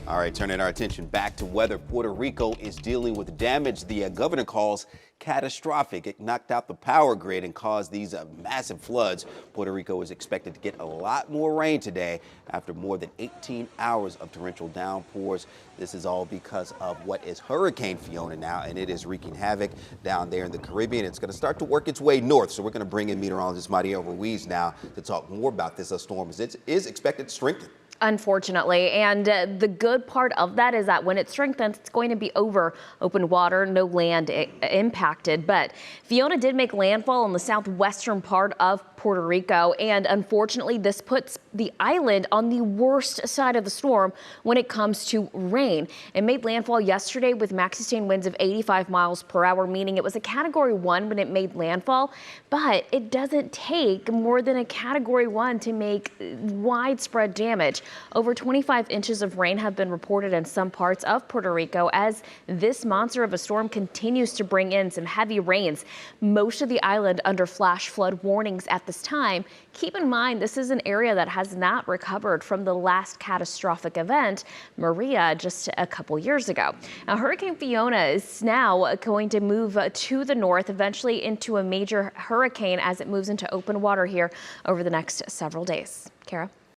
All right, turning our attention back to weather. Puerto Rico is dealing with damage the governor calls catastrophic. It knocked out the power grid and caused these massive floods. Puerto Rico is expected to get a lot more rain today after more than 18 hours of torrential downpours. This is all because of what is Hurricane Fiona now, and it is wreaking havoc down there in the Caribbean. It's going to start to work its way north, so we're going to bring in meteorologist Mariel Ruiz now to talk more about this storm as it is expected to strengthen. Unfortunately, and the good part of that is that when it strengthens, it's going to be over open water, no land impacted. But Fiona did make landfall in the southwestern part of Puerto Rico, and unfortunately, this puts the island on the worst side of the storm when it comes to rain. It made landfall yesterday with max sustained winds of 85 miles per hour, meaning it was a Category 1 when it made landfall, but it doesn't take more than a Category 1 to make widespread damage. Over 25 inches of rain have been reported in some parts of Puerto Rico as this monster of a storm continues to bring in some heavy rains. Most of the island under flash flood warnings at this time. Keep in mind, this is an area that has not recovered from the last catastrophic event, Mariel, just a couple years ago. Now, Hurricane Fiona is now going to move to the north, eventually into a major hurricane as it moves into open water here over the next several days. Kara?